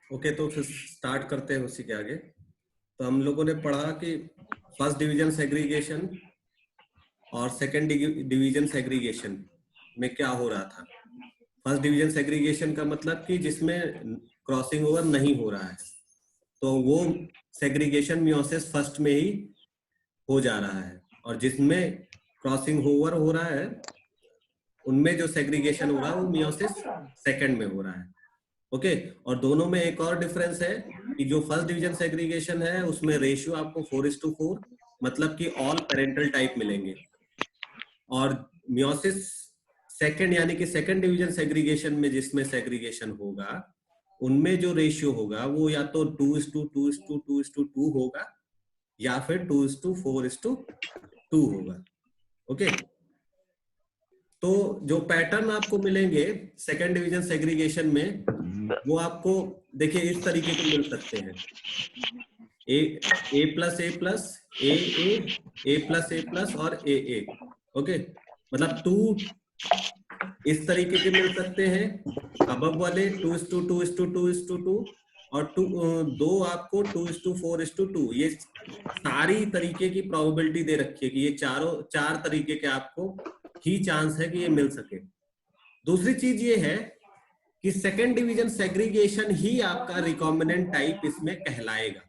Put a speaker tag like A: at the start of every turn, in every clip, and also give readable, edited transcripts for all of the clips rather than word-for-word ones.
A: Okay, तो फिर start करते हैं उसी के आगे। तो हम लोगों ने पढ़ा कि फर्स्ट डिवीजन सेग्रीगेशन और सेकंड डिवीजन सेग्रीगेशन में क्या हो रहा था। फर्स्ट डिवीजन सेग्रीगेशन का मतलब कि जिसमें क्रॉसिंग ओवर नहीं हो रहा है, तो वो सेग्रीगेशन मियोसिस फर्स्ट में ही हो जा रहा है, और जिसमें क्रॉसिंग ओवर हो रहा है उनमें जो सेग्रीगेशन हो रहा है वो मियोसिस सेकंड में हो रहा है। ओके, और दोनों में एक और डिफरेंस है कि जो फर्स्ट डिवीजन सेग्रीगेशन है उसमें रेशियो आपको 4:4, मतलब कि ऑल पेरेंटल टाइप मिलेंगे, और मियोसिस सेकंड यानी कि सेकंड डिवीजन सेग्रीगेशन में जिसमें सेग्रीगेशन होगा उनमें जो रेशियो होगा वो या तो 2:2:2:2 होगा या फिर 2:4:2 होगा। ओके, तो जो पैटर्न आपको मिलेंगे सेकंड डिवीजन सेग्रीगेशन में वो आपको देखिए इस तरीके के मिल सकते हैं। ए प्लस ए प्लस ए प्लस ए प्लस और ए। ओके, मतलब 2 इस तरीके के मिल सकते हैं अबव वाले 2:2:2:2 और 2 आपको 2:4:2। ये सारी तरीके की प्रोबेबिलिटी दे रखी है कि ये चार तरीके के आपको ही चांस है कि ये मिल सके। दूसरी चीज ये है कि सेकेंड डिवीजन सेग्रीगेशन ही आपका रिकॉम्बिनेंट टाइप इसमें कहलाएगा।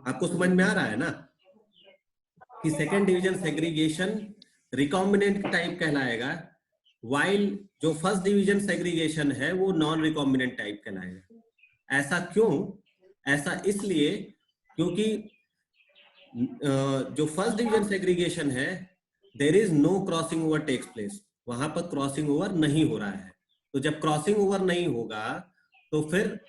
A: आपको समझ में आ रहा है ना कि second division segregation recombinant type कहलाएगा, वाइल जो फर्स्ट डिवीजन सेग्रीगेशन है वो नॉन रिकॉम्बिनेंट टाइप कहलाएगा। ऐसा क्यों? ऐसा इसलिए क्योंकि जो फर्स्ट डिवीजन सेग्रीगेशन है there is no crossing over takes place, वहां पर क्रॉसिंग ओवर नहीं हो रहा है। तो जब क्रॉसिंग ओवर नहीं होगा तो फिर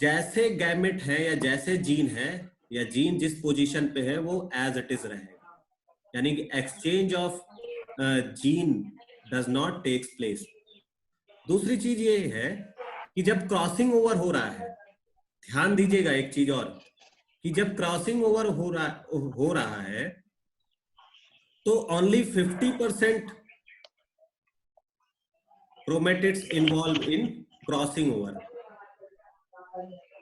A: जैसे गैमेट है या जैसे जीन है या जीन जिस पोजीशन पे है वो एज इट इज रहेगा, यानी कि exchange of gene does not takes place. दूसरी चीज ये है कि जब क्रॉसिंग ओवर हो रहा है, ध्यान दीजिएगा एक चीज और, कि जब क्रॉसिंग ओवर हो रहा है तो only 50% chromatids involve in crossing over.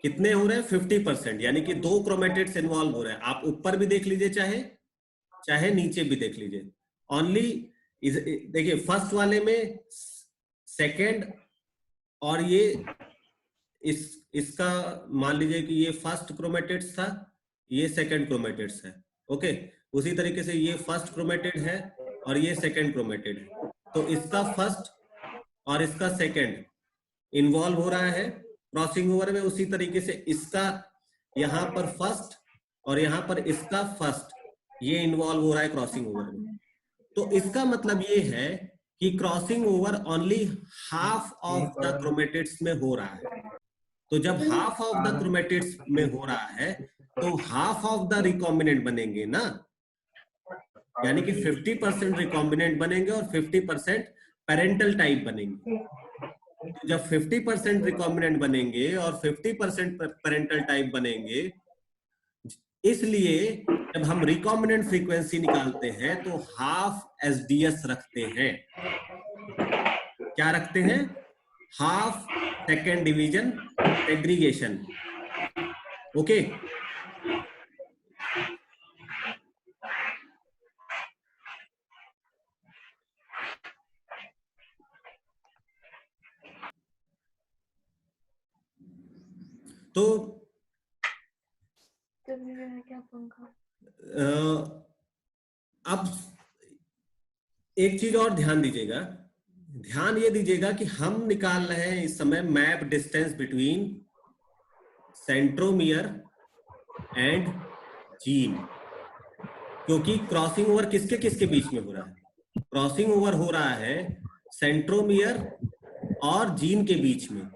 A: कितने हो रहे हैं? 50%, यानी कि 2 क्रोमेटिड्स इन्वॉल्व हो रहे हैं। आप ऊपर भी देख लीजिए चाहे नीचे भी देख लीजिए। ओनली देखिए फर्स्ट वाले में सेकंड, और ये इसका मान लीजिए कि ये फर्स्ट क्रोमेटिड्स था, ये सेकंड क्रोमेटिड्स है। ओके, उसी तरीके से ये फर्स्ट क्रोमेटिड है और ये सेकंड क्रोमेटिड है, तो इसका फर्स्ट और इसका सेकंड इन्वॉल्व हो रहा है क्रॉसिंग ओवर में। उसी तरीके से इसका यहां पर फर्स्ट और यहां पर इसका फर्स्ट ये इन्वॉल्व हो रहा है क्रॉसिंग ओवर में। तो इसका मतलब ये है कि crossing over only half of the chromatids में हो रहा है। तो जब हाफ ऑफ द क्रोमेटिड्स में हो रहा है तो हाफ ऑफ द रिकॉम्बिनेंट बनेंगे ना, यानी कि 50% रिकॉम्बिनेंट बनेंगे और 50% पेरेंटल टाइप बनेंगे। तो जब 50% रिकॉम्बिनेंट बनेंगे और 50% पेरेंटल टाइप बनेंगे, इसलिए जब हम रिकॉम्बिनेंट फ्रीक्वेंसी निकालते हैं तो हाफ एसडीएस रखते हैं। क्या रखते हैं? Half second division segregation. Okay, तो अब एक चीज और ध्यान दीजिएगा, ध्यान ये दीजिएगा कि हम निकाल रहे हैं इस समय map distance between centromere and gene, क्योंकि क्रॉसिंग ओवर किसके किसके बीच में हो रहा है? क्रॉसिंग ओवर हो रहा है सेंट्रोमियर और जीन के बीच में।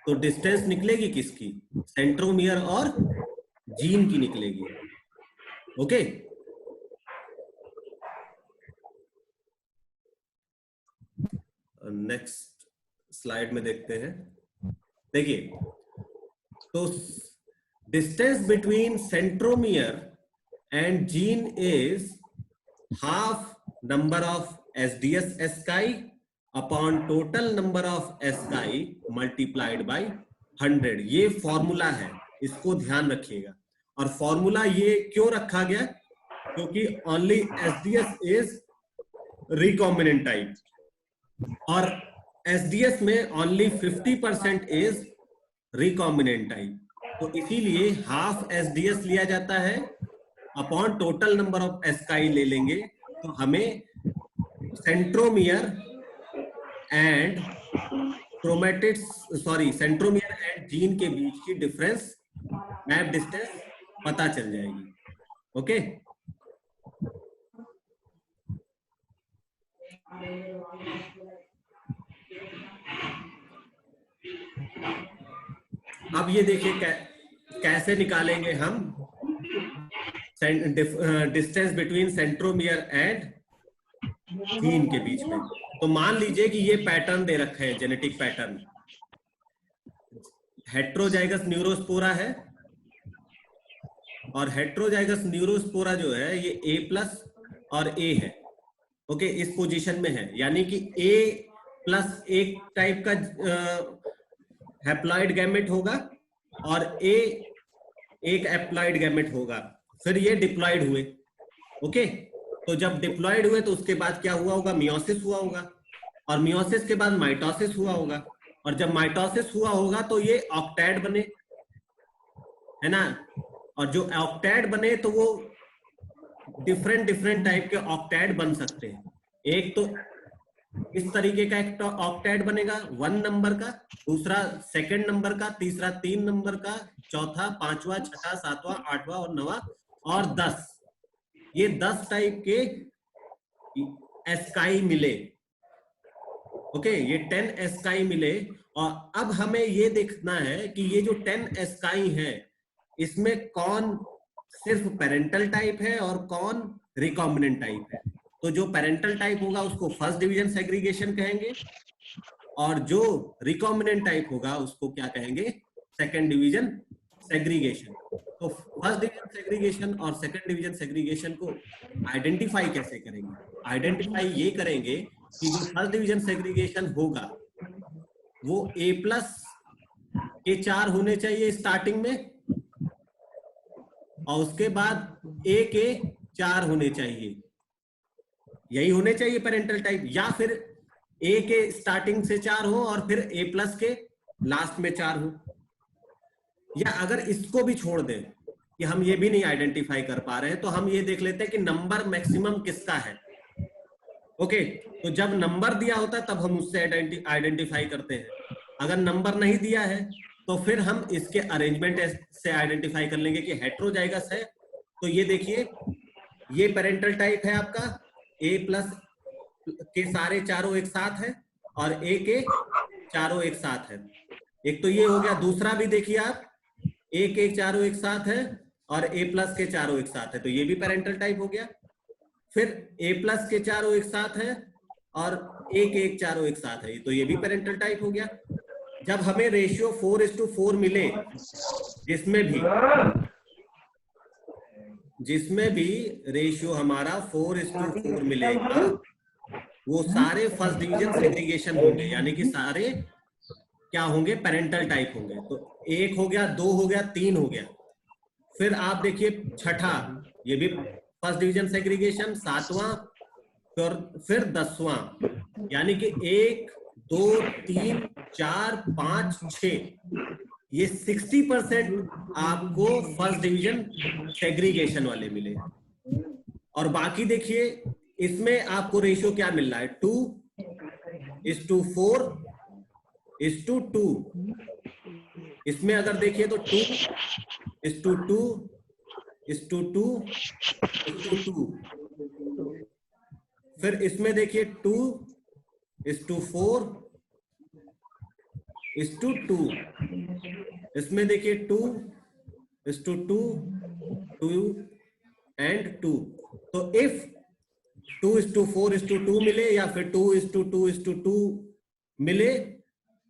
A: तो डिस्टेंस निकलेगी किसकी? सेंट्रोमियर और जीन की निकलेगी। ओके, नेक्स्ट स्लाइड में देखते हैं। देखिए, तो distance between centromere and gene is half number of SDS ASCII upon total number of asci multiplied by 100। ये फॉर्मूला है, इसको ध्यान रखिएगा। और फॉर्मूला ये क्यों रखा गया? क्योंकि only SDS is recombinant type और एसडीएस में ओनली 50% इज रिकॉम्बिनेंट टाइप। तो इसीलिए हाफ एसडीएस लिया जाता है upon total number of ASCII ले लेंगे, तो हमें centromere and chromatids centromere and gene के बीच की डिफरेंस मैप डिस्टेंस पता चल जाएगी। ओके, अब ये देखिए कैसे निकालेंगे हम distance between centromere and gene के बीच में। तो मान लीजिए कि ये पैटर्न दे रखे हैं, जेनेटिक पैटर्न हेट्रोजाइगस न्यूरोस्पोरा है, और हेट्रोजाइगस न्यूरोस्पोरा जो है ये A+ और A है। ओके, इस पोजीशन में है, यानी कि A+ एक टाइप का हैप्लॉइड गैमेट होगा और A एक हैप्लॉइड गैमेट होगा। फिर ये डिप्लॉइड हुए। ओके, तो जब डिप्लॉइड हुए तो उसके बाद क्या हुआ होगा? मियोसिस हुआ होगा, और मियोसिस के बाद माइटोसिस हुआ होगा, और जब माइटोसिस हुआ होगा तो ये ऑक्टैड बने, है ना। और जो ऑक्टैड बने तो वो डिफरेंट टाइप के ऑक्टैड बन सकते हैं। एक तो इस तरीके का एक ऑक्टैड बनेगा 1 नंबर का, दूसरा 2 नंबर का, तीसरा 3 नंबर का, चौथा 5वां, 6वां, 7वां, 8वां और 9वां और 10। ये 10 टाइप के एस्काई मिले। ओके, ये 10 एस्काई मिले। और अब हमें ये देखना है कि ये जो 10 एस्काई है इसमें कौन सिर्फ पेरेंटल टाइप है और कौन रिकॉम्बिनेंट टाइप है। तो जो पेरेंटल टाइप होगा उसको फर्स्ट डिवीजन सेग्रीगेशन कहेंगे, और जो रिकॉम्बिनेंट टाइप होगा उसको क्या कहेंगे? Second division segregation. तो फर्स्ट डिवीजन सेग्रीगेशन और सेकंड डिवीजन सेग्रीगेशन को आइडेंटिफाई कैसे करेंगे? आइडेंटिफाई ये करेंगे कि जो फर्स्ट डिवीजन सेग्रीगेशन होगा वो A+ के 4 होने चाहिए स्टार्टिंग में, और उसके बाद A के 4 होने चाहिए। यही होने चाहिए पेरेंटल टाइप, या फिर A के स्टार्टिंग से 4 हो और फिर A+ के लास्ट में 4 हो। या अगर इसको भी छोड़ दें कि हम ये भी नहीं आइडेंटिफाई कर पा रहे हैं, तो हम ये देख लेते हैं कि नंबर मैक्सिमम किसका है। ओके, तो जब नंबर दिया होता है तब हम उससे आइडेंटिफाई करते हैं। अगर नंबर नहीं दिया है तो फिर हम इसके अरेंजमेंट से आइडेंटिफाई कर लेंगे कि हेट्रोजाइगस है। तो ये देखिए, ये पेरेंटल टाइप है आपका, A+ के सारे चारों एक साथ है और A के चारों एक साथ है। एक तो ये हो गया। दूसरा भी देखिए आप, A के चारों एक साथ है और A+ के चारों एक साथ है, तो ये भी पेरेंटल टाइप हो गया। फिर A+ के चारों एक साथ है और A के एक चारों एक साथ है, तो ये भी पेरेंटल टाइप हो गया। जब हमें रेशियो 4:4 मिले, जिसमें भी रेशियो हमारा 4:4 मिलेगा, वो सारे फर्स्ट डिवीजन सेग्रीगेशन होंगे, यानी कि सारे क्या होंगे? पेरेंटल टाइप होंगे। तो 1 हो गया, 2 हो गया, 3 हो गया। फिर आप देखिए छठा, ये भी फर्स्ट डिवीजन सेग्रीगेशन, 7वां, फिर 10वां, यानी कि 1, 2, 3, 4, 5, 6, ये 60% आपको फर्स्ट डिवीजन सेग्रीगेशन वाले मिले। और बाकी देखिए इसमें आपको रेशियो क्या मिल रहा है? 2:4:2। इसमें अगर देखिए तो 2:2:2:2:2। फिर इसमें देखिए 2:4:2। इसमें देखिए 2:2:2 तो इफ 2:4:2 मिले या फिर 2:2:2 मिले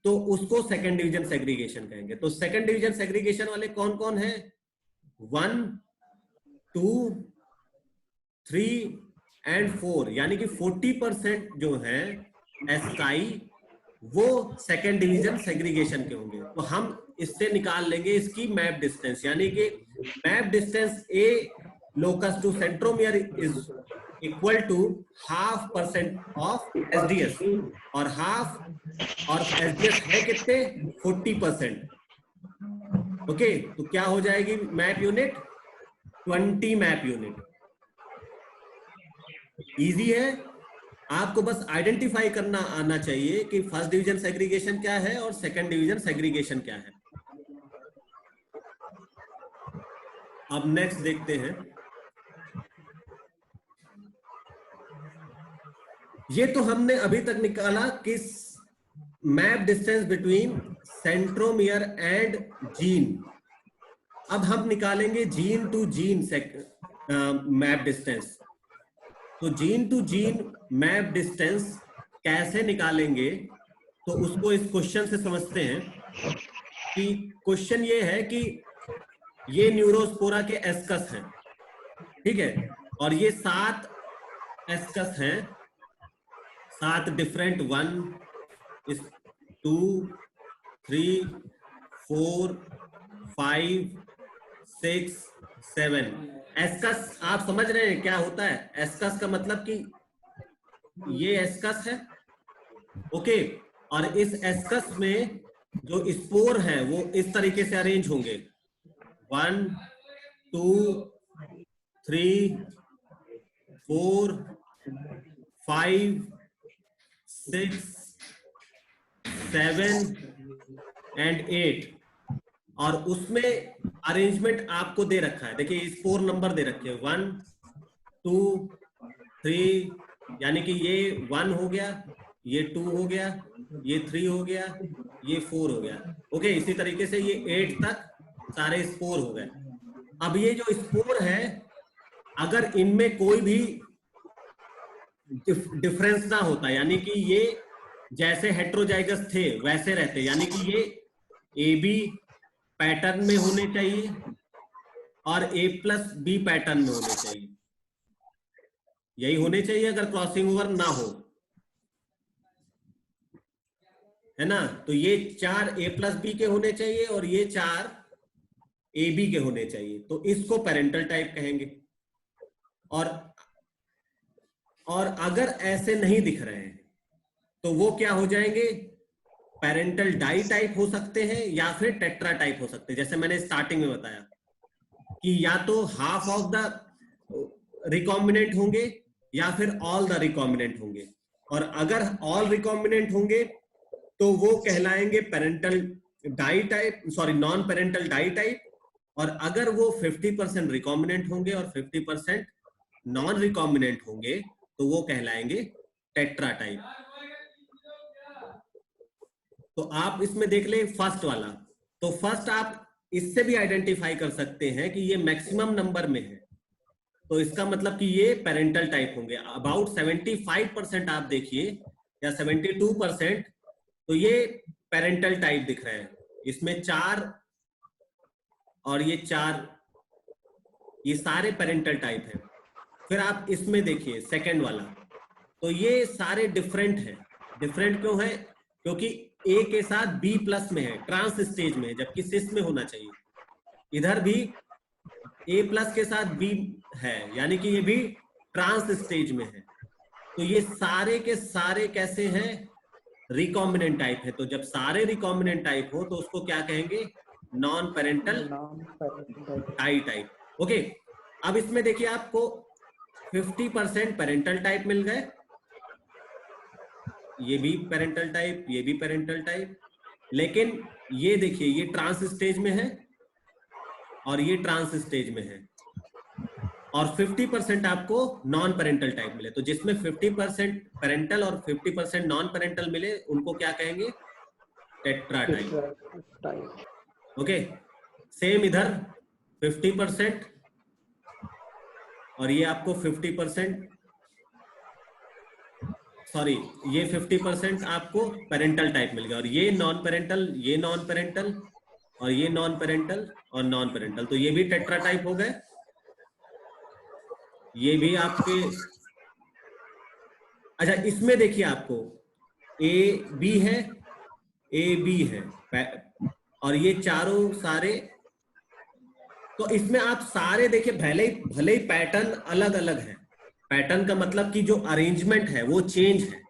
A: तो उसको सेकंड डिवीजन सेग्रीगेशन कहेंगे। तो सेकंड डिवीजन सेग्रीगेशन वाले कौन कौन है? 1, 2, 3 एंड 4, यानी कि 40% जो है एसआई वो सेकेंड डिवीजन सेग्रीगेशन के होंगे। तो हम इससे निकाल लेंगे इसकी मैप डिस्टेंस, यानी कि map distance a locus to centromere is equal to 0.5% of SDS, और एसडीएस है कितने 40%। ओके, तो क्या हो जाएगी map unit 20 map unit. Easy है, आपको बस आइडेंटिफाई करना आना चाहिए कि फर्स्ट डिवीजन सेग्रीगेशन क्या है और सेकंड डिवीजन सेग्रीगेशन क्या है। अब नेक्स्ट देखते हैं। ये तो हमने अभी तक निकाला कि map distance between centromere and gene. अब हम निकालेंगे gene to gene map distance. तो gene to gene map distance कैसे निकालेंगे, तो उसको इस क्वेश्चन से समझते हैं। कि क्वेश्चन ये है कि ये न्यूरोस्पोरा के एस्कस हैं, ठीक है, और ये 7 एस्कस हैं, 7 डिफरेंट 1 2 3 4 5 6 7 एस्कस। आप समझ रहे हैं क्या होता है एस्कस का मतलब? कि ये एस्कस है, ओके, और इस एस्कस में जो स्पोर है वो इस तरीके से अरेंज होंगे 1 2 3 4 5 6 7 एंड 8, और उसमें अरेंजमेंट आपको दे रखा है। देखिए स्पोर नंबर दे रखे हैं 1 2 3, यानी कि ये 1 हो गया, ये 2 हो गया, ये 3 हो गया, ये 4 हो गया। ओके, इसी तरीके से ये 8 तक सारे स्पोर हो गए। अब ये जो स्पोर है, अगर इनमें कोई भी डिफरेंस ना होता, यानी कि ये जैसे हेट्रोजाइगस थे वैसे रहते, यानी कि ये ए बी पैटर्न में होने चाहिए और ए प्लस बी पैटर्न में होने चाहिए, यही होने चाहिए अगर क्रॉसिंग ओवर ना हो, है ना। तो ये 4 ए प्लस बी के होने चाहिए और ये 4 ए बी के होने चाहिए। तो इसको पेरेंटल टाइप कहेंगे। और अगर ऐसे नहीं दिख रहे हैं तो वो क्या हो जाएंगे, पेरेंटल डाई टाइप हो सकते हैं या फिर टेट्रा टाइप हो सकते हैं। जैसे मैंने स्टार्टिंग में बताया कि या तो हाफ ऑफ द रिकॉम्बिनेंट होंगे या फिर ऑल द रिकॉम्बिनेंट होंगे, और अगर ऑल रिकॉम्बिनेंट होंगे तो वो कहलाएंगे parental ditype, sorry non parental ditype. और अगर वो 50% रिकॉम्बिनेंट होंगे और 50% नॉन रिकॉम्बिनेंट होंगे तो वो कहलाएंगे टेट्रा टाइप। तो आप इसमें देख ले फर्स्ट वाला, तो फर्स्ट आप इससे भी आइडेंटिफाई कर सकते हैं कि ये मैक्सिमम नंबर में है, तो इसका मतलब कि ये पेरेंटल टाइप होंगे। अबाउट 75% आप देखिए या 72%, तो ये पेरेंटल टाइप दिख रहे हैं। इसमें 4 और ये 4, ये सारे पेरेंटल टाइप हैं। फिर आप इसमें देखिए सेकंड वाला, तो ये सारे डिफरेंट हैं। डिफरेंट क्यों है? क्योंकि ए के साथ बी प्लस में है, ट्रांस स्टेज में है, जबकि सिस में होना चाहिए। इधर भी ए प्लस के साथ बी है, यानी कि ये भी ट्रांस स्टेज में है। तो ये सारे के सारे कैसे हैं, रिकॉम्बिनेंट टाइप है। तो जब सारे रिकॉम्बिनेंट टाइप हो तो उसको क्या कहेंगे, non parental ditype. Okay, अब इसमें देखिए आपको 50% पेरेंटल टाइप मिल गए, ये भी पेरेंटल टाइप, ये भी पेरेंटल टाइप, लेकिन ये देखिए ये ट्रांस स्टेज में है और ये ट्रांस स्टेज में है, और 50% आपको नॉन पेरेंटल टाइप मिले। तो जिसमें 50% पेरेंटल और 50% नॉन पेरेंटल मिले उनको क्या कहेंगे, टेट्रा टाइप। ओके, सेम इधर 50% और ये आपको 50%, सॉरी ये 50% आपको पेरेंटल टाइप मिल गया, और ये नॉन पेरेंटल, ये नॉन पेरेंटल, और ये नॉन पेरेंटल और नॉन पेरेंटल, तो ये भी टेट्रा टाइप हो गए। ये भी आपके, अच्छा इसमें देखिए आपको ए बी है, ए बी है, और ये चारों सारे, तो इसमें आप सारे देखिए भले ही पैटर्न अलग अलग है, पैटर्न का मतलब कि जो अरेंजमेंट है वो चेंज है,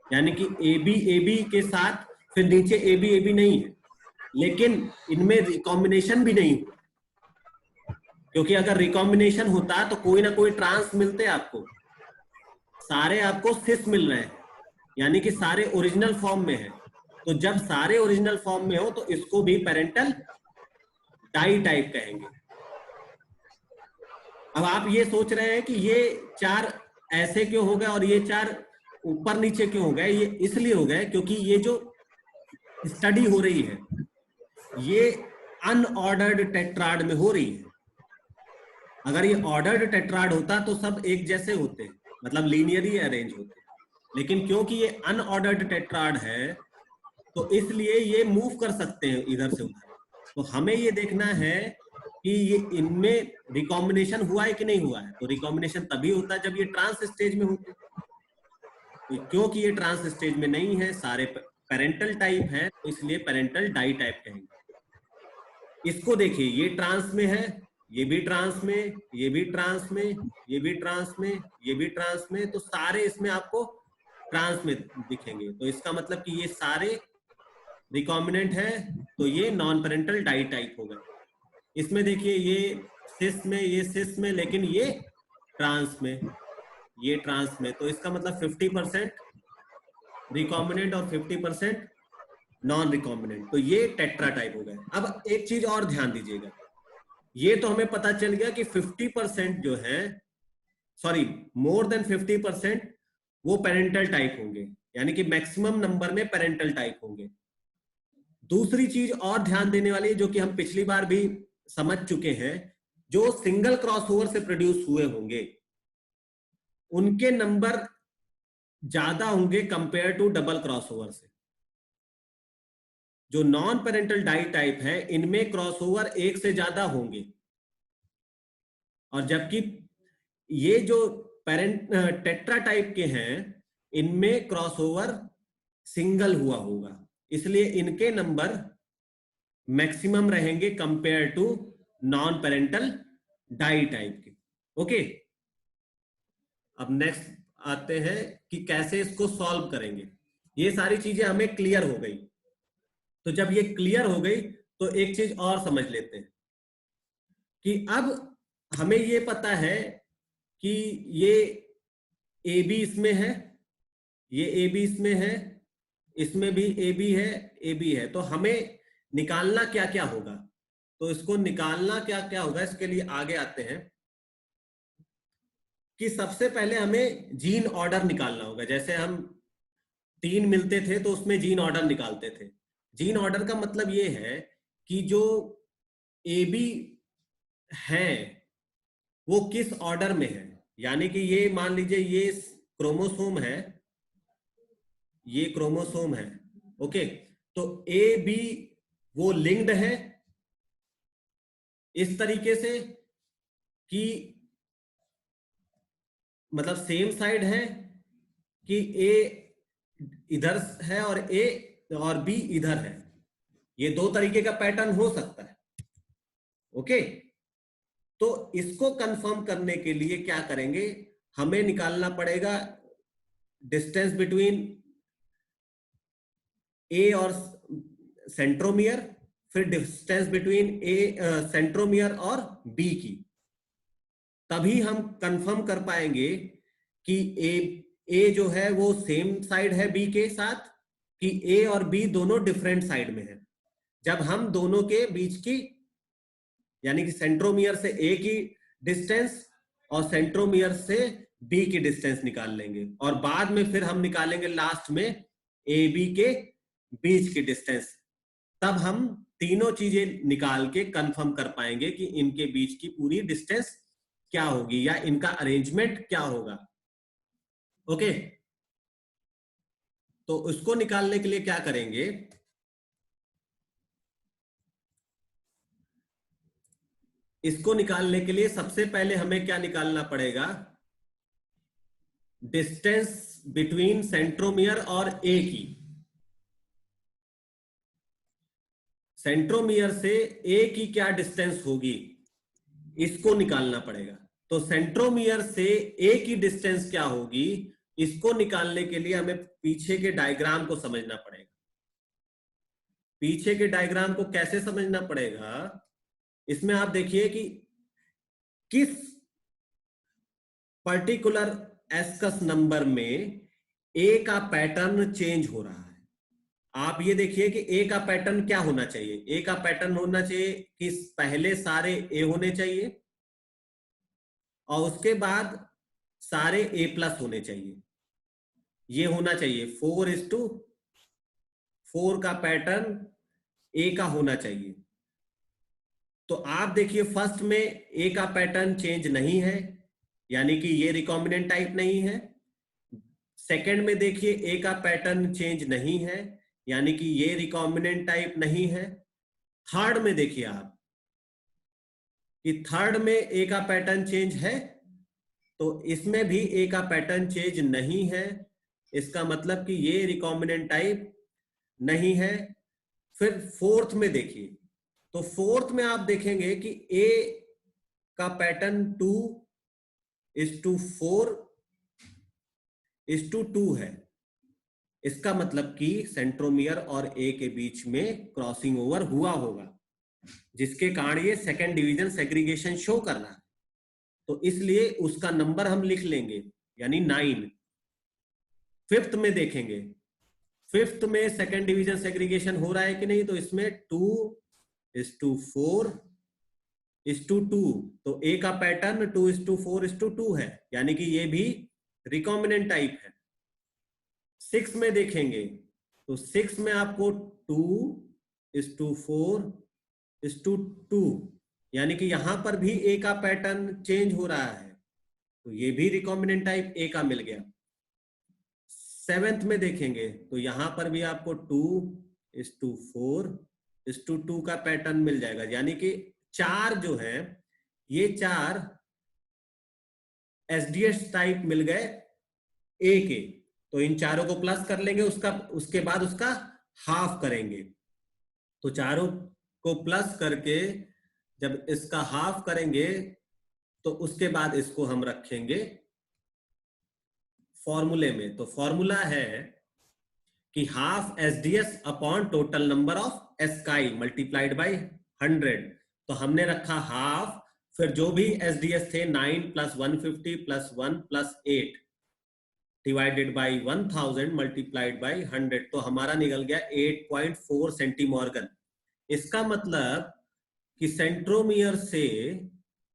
A: यानी कि ए बी के साथ फिर नीचे ए बी नहीं है, लेकिन इनमें रिकॉम्बिनेशन भी नहीं हुआ, क्योंकि अगर रिकॉम्बिनेशन होता तो कोई ना कोई ट्रांस मिलते आपको, सारे आपको सिस मिल रहे हैं, यानी कि सारे ओरिजिनल फॉर्म में है। तो जब सारे ओरिजिनल फॉर्म में हो तो इसको भी पेरेंटल डाई टाइप कहेंगे। अब आप ये सोच रहे हैं कि ये चार ऐसे क्यों हो गए और ये चार ऊपर नीचे क्यों हो गए, ये इसलिए हो गए क्योंकि ये जो स्टडी हो रही है ये अनऑर्डर्ड टेट्राड में हो रही है। अगर ये ऑर्डर्ड टेट्राड होता तो सब एक जैसे होते, मतलब लीनियरली अरेंज होते, लेकिन क्योंकि ये अनऑर्डर्ड टेट्राड है तो इसलिए ये मूव कर सकते हैं इधर से उधर। तो हमें ये देखना है कि ये इनमें रिकॉम्बिनेशन हुआ है कि नहीं हुआ है। तो रिकॉम्बिनेशन तभी होता है जब ये ट्रांस स्टेज में होते, तो क्योंकि ये ट्रांस स्टेज में नहीं है, सारे पेरेंटल टाइप है, तो इसलिए पेरेंटल डाई टाइप कहेंगे। इसको देखिए, ये ट्रांस में है, ये भी ट्रांस में, ये भी ट्रांस में, ये भी ट्रांस में, ये भी ट्रांस में, तो सारे इसमें आपको ट्रांस में दिखेंगे। तो इसका मतलब कि ये सारे रिकॉम्बिनेंट है, तो ये नॉन पेरेंटल डाई टाइप होगा। इसमें देखिए ये सिस में, ये सिस में, लेकिन ये ट्रांस में, ये ट्रांस में, तो इसका मतलब 50% रिकॉम्बिनेंट और 50% नॉन रिकॉम्बिनेंट, तो ये टेट्रा टाइप हो गया। अब एक चीज और ध्यान दीजिएगा, ये तो हमें पता चल गया कि 50% जो है, सॉरी मोर देन 50% वो पेरेंटल टाइप होंगे, यानी कि मैक्सिमम नंबर में पेरेंटल टाइप होंगे। दूसरी चीज और ध्यान देने वाली है, जो कि हम पिछली बार भी समझ चुके हैं, जो सिंगल क्रॉसओवर से प्रोड्यूस हुए होंगे उनके नंबर ज्यादा होंगे कंपेयर टू डबल क्रॉसओवर से। जो नॉन पेरेंटल डाई टाइप है इनमें क्रॉसओवर एक से ज्यादा होंगे, और जबकि ये जो टेट्रा टाइप के हैं इनमें क्रॉसओवर सिंगल हुआ होगा, इसलिए इनके नंबर मैक्सिमम रहेंगे compare to non parental ditype के। ओके, अब नेक्स्ट आते हैं कि कैसे इसको सॉल्व करेंगे। ये सारी चीजें हमें क्लियर हो गई, तो जब ये क्लियर हो गई तो एक चीज और समझ लेते हैं कि अब हमें ये पता है कि ये ए बी इसमें है, ये ए बी इसमें है, इसमें भी ए बी है, ए बी है, तो हमें निकालना क्या क्या होगा। तो इसको निकालना क्या क्या होगा, इसके लिए आगे आते हैं कि सबसे पहले हमें जीन ऑर्डर निकालना होगा। जैसे हम 3 मिलते थे तो उसमें जीन ऑर्डर निकालते थे। जीन ऑर्डर का मतलब ये है कि जो ए बी है वो किस ऑर्डर में है, यानी कि ये मान लीजिए ये क्रोमोसोम है, ये क्रोमोसोम है, ओके, तो ए बी वो लिंक्ड है इस तरीके से कि मतलब सेम साइड है, कि ए इधर है और ए और बी इधर है। ये दो तरीके का पैटर्न हो सकता है, ओके। तो इसको कंफर्म करने के लिए क्या करेंगे, हमें निकालना पड़ेगा डिस्टेंस बिटवीन ए और सेंट्रोमियर, फिर डिस्टेंस बिटवीन ए सेंट्रोमियर और बी की, तभी हम कंफर्म कर पाएंगे कि ए जो है वो सेम साइड है बी के साथ, कि ए और बी दोनों डिफरेंट साइड में है। जब हम दोनों के बीच की, यानी कि सेंट्रोमियर से ए की डिस्टेंस और सेंट्रोमियर से बी की डिस्टेंस निकाल लेंगे, और बाद में फिर हम निकालेंगे लास्ट में ए बी के बीच की डिस्टेंस, तब हम तीनों चीजें निकाल के कंफर्म कर पाएंगे कि इनके बीच की पूरी डिस्टेंस क्या होगी या इनका अरेंजमेंट क्या होगा। ओके, तो उसको निकालने के लिए क्या करेंगे, इसको निकालने के लिए सबसे पहले हमें क्या निकालना पड़ेगा, डिस्टेंस बिटवीन सेंट्रोमियर और ए की, सेंट्रोमियर से ए की क्या डिस्टेंस होगी इसको निकालना पड़ेगा। तो सेंट्रोमियर से ए की डिस्टेंस क्या होगी इसको निकालने के लिए हमें पीछे के डायग्राम को समझना पड़ेगा। पीछे के डायग्राम को कैसे समझना पड़ेगा, इसमें आप देखिए कि किस पर्टिकुलर एस्कस नंबर में ए का पैटर्न चेंज हो रहा है। आप ये देखिए कि ए का पैटर्न क्या होना चाहिए। ए का पैटर्न होना चाहिए कि पहले सारे ए होने चाहिए और उसके बाद सारे ए प्लस होने चाहिए। ये होना चाहिए 4:4 का पैटर्न ए का होना चाहिए। तो आप देखिए फर्स्ट में ए का पैटर्न चेंज नहीं है, यानी कि ये रिकॉम्बिनेंट टाइप नहीं है। सेकंड में देखिए ए का पैटर्न चेंज नहीं है, यानी कि ये रिकॉम्बिनेंट टाइप नहीं है। थर्ड में देखिए आप कि थर्ड में ए का पैटर्न चेंज है, तो इसमें भी ए का पैटर्न चेंज नहीं है। इसका मतलब कि ये रिकॉम्बिनेंट टाइप नहीं है। फिर फोर्थ में देखिए, तो फोर्थ में आप देखेंगे कि ए का पैटर्न 2:4:2 है। इसका मतलब कि सेंट्रोमियर और ए के बीच में क्रॉसिंग ओवर हुआ होगा, जिसके कारण ये सेकेंड डिवीजन सेग्रीगेशन शो कर रहा है। तो इसलिए उसका नंबर हम लिख लेंगे, यानी 9। फिफ्थ में देखेंगे, फिफ्थ में सेकेंड डिवीजन सेग्रीगेशन हो रहा है कि नहीं, तो इसमें 2:4:2। तो ए का पैटर्न 2:4:2 है, यानी कि ये भी रिकॉम्बिनेंट टाइप है। 6 में देखेंगे, तो 6 में आपको 2:4:2, यानी कि यहां पर भी ए का पैटर्न चेंज हो रहा है, तो ये भी रिकॉम्बिनेंट टाइप ए का मिल गया। 7th में देखेंगे, तो यहां पर भी आपको 2:4:2 का पैटर्न मिल जाएगा, यानी कि 4 जो है ये 4 एसडीएस टाइप मिल गए ए के। तो इन चारों को प्लस कर लेंगे, उसके बाद उसका हाफ करेंगे। तो चारों को प्लस करके जब इसका हाफ करेंगे तो उसके बाद इसको हम रखेंगे फॉर्मूले में। तो फॉर्मूला है कि half SDS upon total number of asci multiplied by 100। तो हमने रखा हाफ, फिर जो भी एसडीएस थे 9 + 150 + 1 + 8 डिवाइडेड बाय 1000 मल्टीप्लाइड बाय 100। तो हमारा निकल गया 8.4 सेंटीमॉर्गन। इसका मतलब कि सेंट्रोमियर से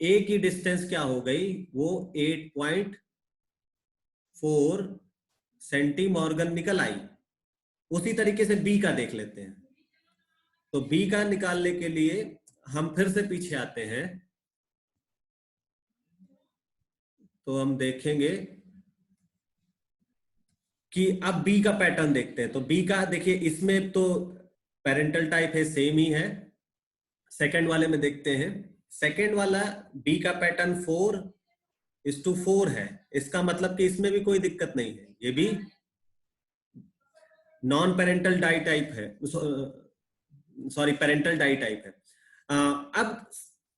A: ए की डिस्टेंस क्या हो गई, वो 8.4 सेंटीमॉर्गन निकल आई। उसी तरीके से बी का देख लेते हैं। तो बी का निकालने के लिए हम फिर से पीछे आते हैं, तो हम देखेंगे कि अब बी का पैटर्न देखते हैं। तो बी का देखिए, इसमें तो पेरेंटल टाइप है, सेम ही है। सेकंड वाले में देखते हैं, सेकंड वाला बी का पैटर्न 4:4 है। इसका मतलब कि इसमें भी कोई दिक्कत नहीं है, ये भी नॉन पेरेंटल डाई टाइप है, सॉरी पेरेंटल डाई टाइप है। अब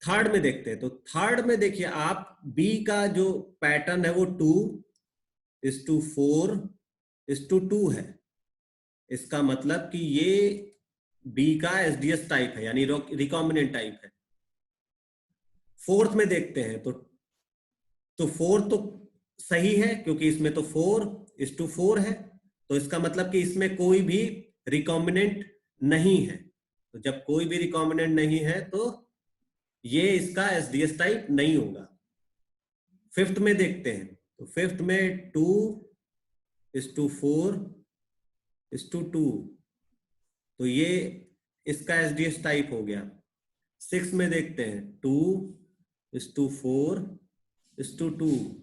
A: थर्ड में देखते हैं, तो थर्ड में देखिए आप बी का जो पैटर्न है वो 2:4:2 है। इसका मतलब कि ये बी का एसडीएस टाइप है, यानी रिकॉम्बिनेंट टाइप है। फोर्थ में देखते हैं, तो फोर्थ तो सही है क्योंकि इसमें तो 4:4 है। तो इसका मतलब कि इसमें कोई भी रिकॉम्बिनेंट नहीं है। तो जब कोई भी रिकॉम्बिनेंट नहीं है तो ये इसका एसडीएस टाइप नहीं होगा। फिफ्थ में देखते हैं, तो फिफ्थ में 2:4:2, तो ये इसका एसडीएस टाइप हो गया। 6 में देखते हैं 2:4:2,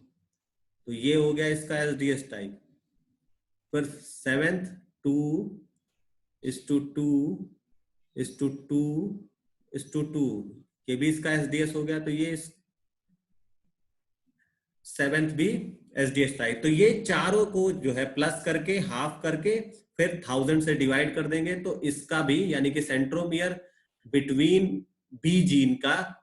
A: तो ये हो गया इसका एसडीएस टाइप। फिर 7th 2:2:2, ये भी इसका एसडीएस हो गया। तो ये 7th भी एसडीएस टाइप। तो ये चारों को जो है प्लस करके हाफ करके फिर 1000 से डिवाइड कर देंगे, तो इसका भी यानी कि सेंट्रोमियर बिटवीन बी जीन का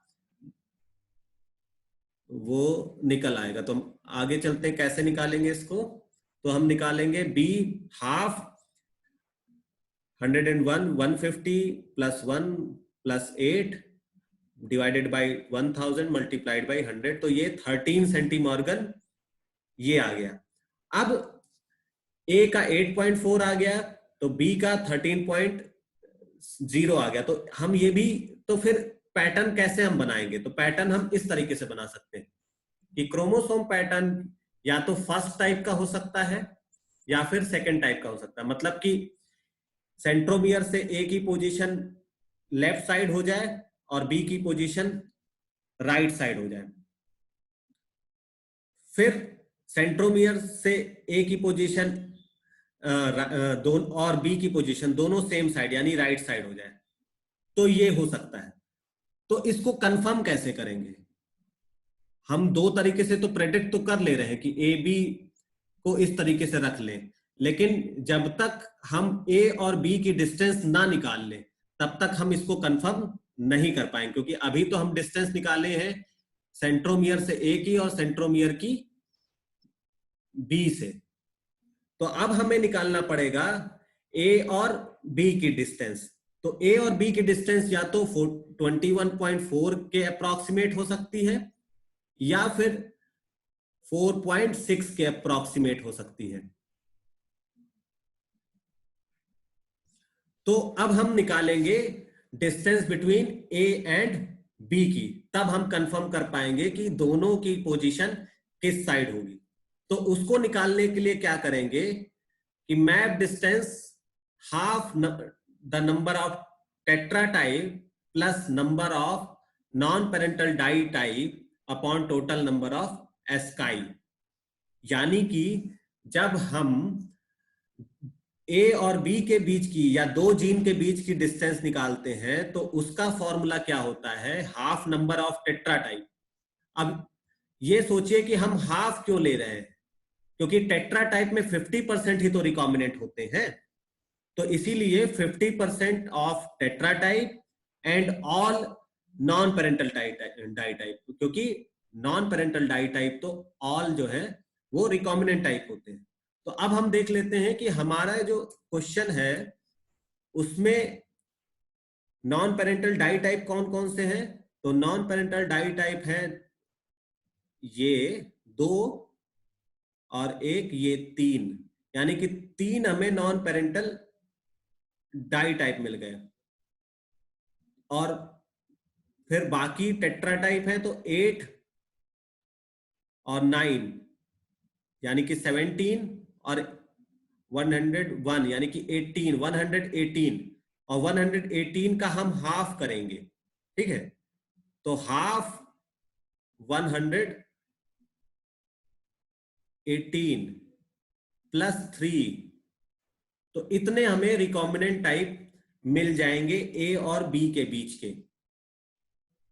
A: वो निकल आएगा। तो हम आगे चलते हैं, कैसे निकालेंगे इसको। तो हम निकालेंगे B half 101 150 plus 1 plus 8 divided by 1000 multiplied by 100, तो ये 13 सेंटीमॉर्गन ये आ गया। अब ए का 8.4 आ गया, तो बी का 13.0 आ गया। तो हम ये भी, तो फिर पैटर्न कैसे हम बनाएंगे, तो पैटर्न हम इस तरीके से बना सकते हैं कि क्रोमोसोम पैटर्न या तो फर्स्ट टाइप का हो सकता है या फिर सेकंड टाइप का हो सकता है। मतलब कि सेंट्रोमियर से ए की पोजीशन लेफ्ट साइड हो जाए और बी की पोजीशन राइट साइड हो जाए। फिर सेंट्रोमियर से ए की पोजीशन दोनों और बी की पोजीशन दोनों सेम साइड यानी राइट साइड हो जाए, तो ये हो सकता है। तो इसको कंफर्म कैसे करेंगे, हम दो तरीके से तो प्रेडिक्ट तो कर ले रहे हैं कि ए बी को इस तरीके से रख लें, लेकिन जब तक हम ए और बी की डिस्टेंस ना निकाल लें तब तक हम इसको कंफर्म नहीं कर पाएंगे, क्योंकि अभी तो हम डिस्टेंस निकाले हैं सेंट्रोमियर से ए की और सेंट्रोमियर की बी से। तो अब हमें निकालना पड़ेगा ए और बी की डिस्टेंस। तो ए और बी की डिस्टेंस या तो 21.4 के अप्रॉक्सीमेट हो सकती है या फिर 4.6 के अप्रॉक्सीमेट हो सकती है। तो अब हम निकालेंगे distance between A and B की, तब हम कंफर्म कर पाएंगे कि दोनों की पोजीशन किस साइड होगी। तो उसको निकालने के लिए क्या करेंगे कि map distance half the number of tetratype plus number of non parental ditype upon total number of asci. यानी कि जब हम ए और बी के बीच की या दो जीन के बीच की डिस्टेंस निकालते हैं तो उसका फॉर्मूला क्या होता है, half number of tetra type. अब ये सोचिए कि हम हाफ क्यों ले रहे हैं, क्योंकि टेट्रा टाइप में 50% ही तो रिकॉम्बिनेंट होते हैं, तो इसीलिए 50% of tetratype and all non parental ditype, क्योंकि नॉन पेरेंटल डाई टाइप तो ऑल जो है वो रिकॉम्बिनेंट टाइप होते हैं। तो अब हम देख लेते हैं कि हमारा जो क्वेश्चन है उसमें नॉन पेरेंटल डाई टाइप कौन कौन से हैं। तो नॉन पेरेंटल डाई टाइप है ये 2 और एक ये 3, यानी कि 3 हमें नॉन पेरेंटल डाई टाइप मिल गए। और फिर बाकी टेट्रा टाइप है तो 8 और 9 यानी कि 17 और 101 यानी कि 18 118, और 118 का हम हाफ करेंगे, ठीक है। तो हाफ 118 प्लस 3, तो इतने हमें रिकॉम्बिनेंट टाइप मिल जाएंगे ए और बी के बीच के।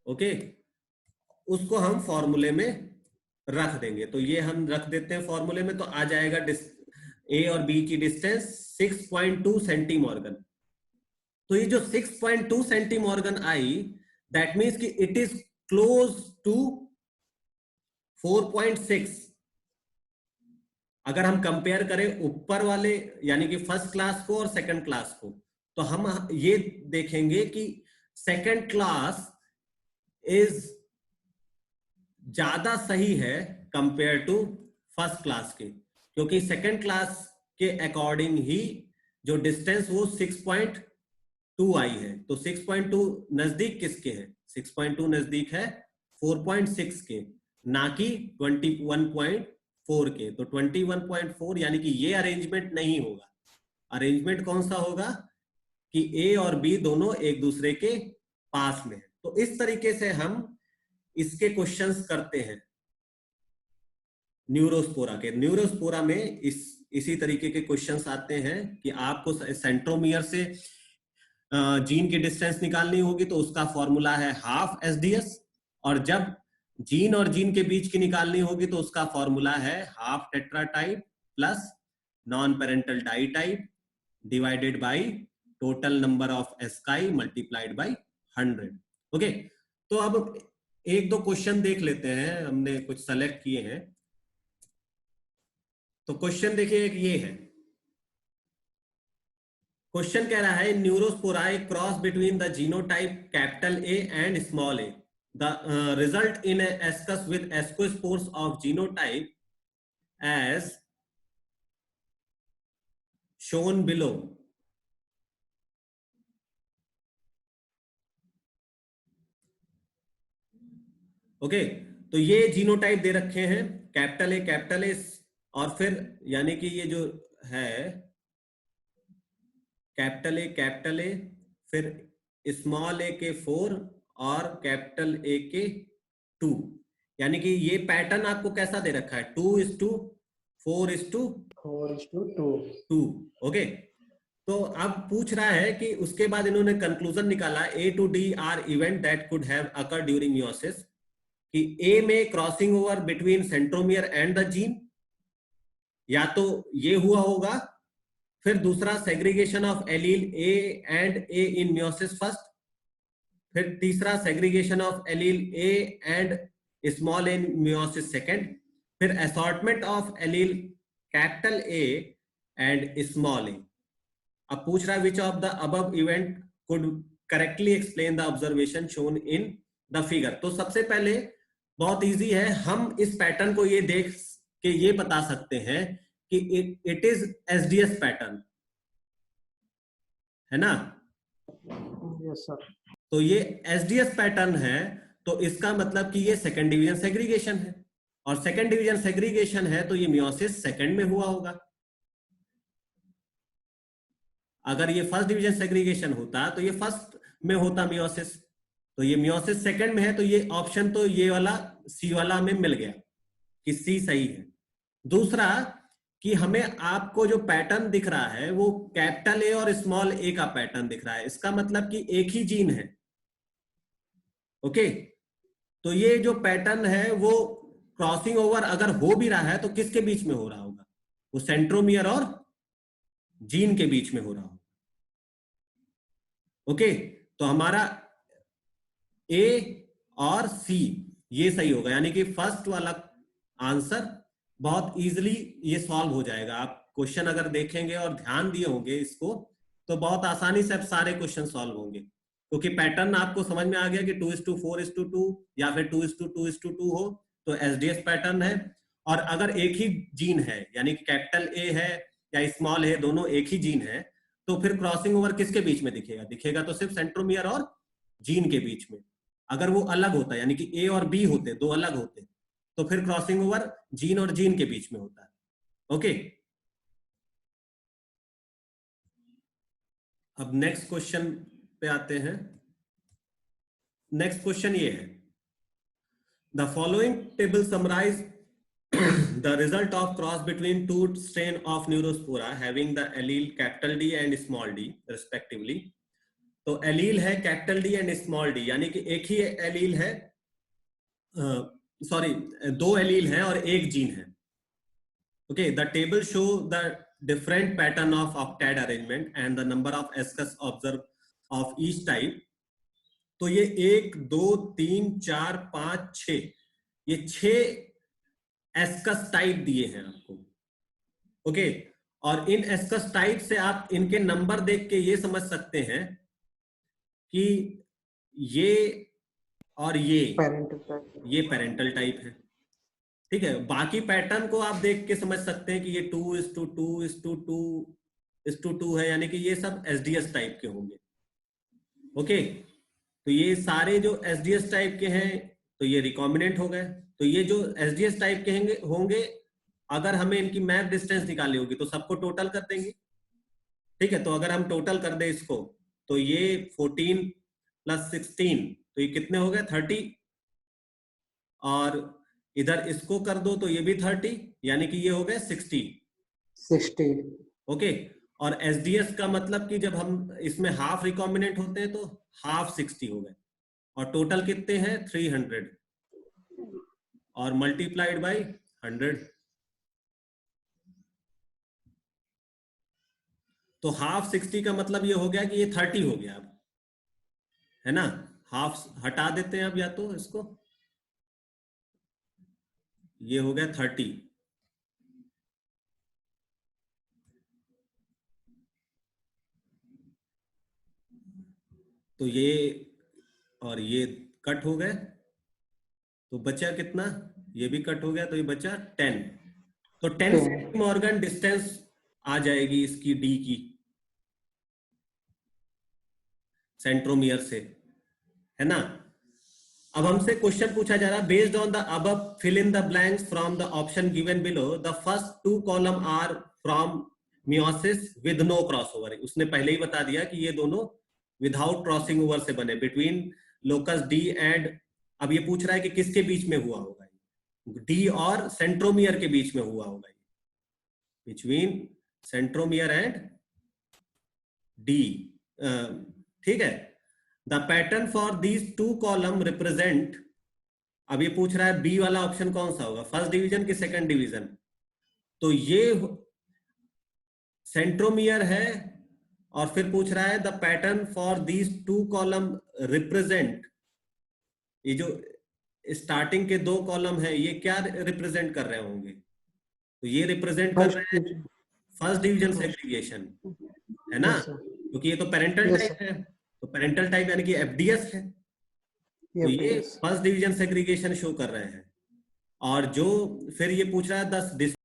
A: ओके, उसको हम फॉर्मूले में रख देंगे। तो ये हम रख देते हैं फॉर्मूले में, तो आ जाएगा ए और बी की डिस्टेंस 6.2 सेंटीमॉर्गन। तो ये जो 6.2 सेंटीमॉर्गन आई, दैट मीन्स कि इट इज क्लोज टू 4.6। अगर हम कंपेयर करें ऊपर वाले यानी कि फर्स्ट क्लास को और सेकंड क्लास को, तो हम ये देखेंगे कि सेकंड क्लास इज ज्यादा सही है कंपेयर टू फर्स्ट क्लास के, क्योंकि सेकंड क्लास के अकॉर्डिंग ही जो डिस्टेंस वो 6.2 आई है। तो 6.2 नजदीक किसके है, 6.2 नजदीक है 4.6 के, ना कि 21.4 के। तो 21.4 यानी कि ये अरेंजमेंट नहीं होगा। अरेंजमेंट कौन सा होगा कि ए और बी दोनों एक दूसरे के पास में है। तो इस तरीके से हम इसके क्वेश्चंस करते हैं न्यूरोस्पोरा के। न्यूरोस्पोरा में इसी तरीके के क्वेश्चंस आते हैं कि आपको सेंट्रोमियर से जीन की डिस्टेंस निकालनी होगी, तो उसका फॉर्मूला है हाफ एसडीएस, और जब जीन और जीन के बीच की निकालनी होगी तो उसका फॉर्मूला है half tetratype plus non parental ditype divided by total number of asci multiplied by 100। Okay, तो अब एक दो क्वेश्चन देख लेते हैं, हमने कुछ सेलेक्ट किए हैं। तो क्वेश्चन देखिए, एक ये है क्वेश्चन, कह रहा है Neurospora a cross between the genotype capital A and small A, the result in ascus with ascospores of genotype as shown below. Okay, तो ये जीनोटाइप दे रखे हैं कैपिटल ए और फिर यानी कि ये जो है कैपिटल ए फिर स्मॉल ए के 4 और कैपिटल ए के 2, यानी कि ये पैटर्न आपको कैसा दे रखा है 2:4:2। ओके, तो अब पूछ रहा है कि उसके बाद इन्होंने कंक्लूजन निकाला A to D are event that could have occur during meiosis, कि ए में crossing over between centromere and the gene, या तो ये हुआ होगा, फिर दूसरा segregation of allele A and A in meiosis first, फिर तीसरा segregation of allele A and small in meiosis second, फिर assortment of allele capital A and small A. अब पूछ रहा है which of the above event could correctly explain the observation shown in the figure. तो सबसे पहले बहुत easy है, हम इस पैटर्न को ये देख के ये बता सकते हैं कि इट इज एसडीएस पैटर्न, है ना?
B: Yes sir.
A: तो ये एसडीएस पैटर्न है, तो इसका मतलब कि ये सेकंड डिवीजन सेग्रीगेशन है, और सेकंड डिवीजन सेग्रीगेशन है तो ये मियोसिस सेकंड में हुआ होगा। अगर ये फर्स्ट डिवीजन सेग्रीगेशन होता तो ये फर्स्ट में होता मियोसिस, तो ये मियोसिस सेकंड में है, तो ये ऑप्शन तो ये वाला सी वाला में मिल गया कि सी सही है। दूसरा कि हमें आपको जो पैटर्न दिख रहा है वो कैपिटल ए और स्मॉल ए का पैटर्न दिख रहा है, इसका मतलब कि एक ही जीन है। ओके, तो ये जो पैटर्न है वो क्रॉसिंग ओवर अगर हो भी रहा है तो किसके बीच में हो रहा होगा? वो सेंट्रोमियर और जीन के बीच में हो रहा होगा। ओके, तो हमारा ए और सी ये सही होगा, यानी कि फर्स्ट वाला आंसर बहुत इजीली ये सॉल्व हो जाएगा। आप क्वेश्चन अगर देखेंगे और ध्यान दिए होंगे इसको तो बहुत आसानी से अब सारे क्वेश्चन सॉल्व होंगे, क्योंकि पैटर्न आपको समझ में आ गया कि 2:4:2 या फिर 2:2:2 हो तो एसडीएस पैटर्न है। और अगर एक ही जीन है यानी कि कैपिटल ए है या स्मॉल है, दोनों एक ही जीन है, तो फिर क्रॉसिंग ओवर किसके बीच में दिखेगा? दिखेगा तो सिर्फ सेंट्रोमियर और जीन के बीच में। अगर वो अलग होता यानी कि ए और बी होते, दो अलग होते, तो फिर क्रॉसिंग ओवर जीन और जीन के बीच में होता है। ओके, अब नेक्स्ट क्वेश्चन पे आते हैं। नेक्स्ट क्वेश्चन ये है, the following table summarise the result of cross between two strain of Neurospora having the allele capital D and small d respectively। तो एलील है capital D and small D, यानी कि एक ही एलील है, sorry दो allele हैं और एक जीन है। Okay, the table show the different pattern of octet arrangement and the number of ascus observe of each type. तो ये 1 2 3 4 5 6 ये 6 एस्कस टाइप दिए हैं आपको। ओके, और इन एस्कस टाइप से आप इनके नंबर देख के ये समझ सकते हैं कि ये और ये पेरेंटल टाइप है। ठीक है, बाकी पैटर्न को आप देख के समझ सकते हैं कि ये 2:2:2:2 है, यानी कि ये सब एसडीएस टाइप के होंगे। ओके, तो ये सारे जो एसडीएस टाइप के हैं तो ये रिकॉम्बिनेंट हो गए। तो ये जो एसडीएस टाइप के होंगे अगर हमें इनकी मैप डिस्टेंस निकालनी होगी तो सबको टोटल कर देंगे। ठीक है, तो अगर हम टोटल कर दे इसको तो ये 14 + 16 तो ये कितने हो गए 30, और इधर इसको कर दो तो ये भी 30, यानी कि ये हो गए 60। ओके, और एसडीएस का मतलब कि जब हम इसमें हाफ रिकॉम्बिनेंट होते हैं तो हाफ 60 हो गए, और टोटल कितने हैं 300। और मल्टीप्लाइड बाय 100। तो हाफ 60 का मतलब ये हो गया कि ये 30 हो गया अब, है ना। हाफ हटा देते हैं अब, या तो इसको, ये हो गया 30। तो ये और ये कट हो गए, तो बचा कितना, ये भी कट हो गया, तो ये बचा 10। तो 10 सेंटीमॉर्गन डिस्टेंस आ जाएगी इसकी डी की, सेंट्रोमियर से, है ना। अब हमसे क्वेश्चन पूछा जा रहा है, based on the above fill in the blanks from the option given below, the first 2 column are from meiosis with no crossover. उसने पहले ही बता दिया कि ये दोनों विदाउट क्रॉसिंग ओवर से बने, बिटवीन लोकस डी एंड, अब ये पूछ रहा है कि किसके बीच में हुआ होगा, डी और सेंट्रोमियर के बीच में हुआ होगा, बिटवीन सेंट्रोमियर एंड डी, ठीक है। The pattern for these 2 column represent, अब ये पूछ रहा है बी वाला ऑप्शन कौन सा होगा, फर्स्ट डिवीजन की सेकंड डिवीजन। तो ये सेंट्रोमियर है, और फिर पूछ रहा है the pattern for these 2 column represent, ये जो स्टार्टिंग के 2 कॉलम है ये क्या रिप्रेजेंट कर रहे होंगे, तो ये रिप्रेजेंट कर रहे हैं फर्स्ट डिवीजन सेग्रीगेशन, है ना, क्योंकि ये तो पेरेंटल टाइप है, तो पेरेंटल टाइप यानी कि एफडीएस है, तो ये फर्स्ट डिवीजन सेग्रीगेशन शो कर रहे हैं। और जो फिर ये पूछ रहा है 10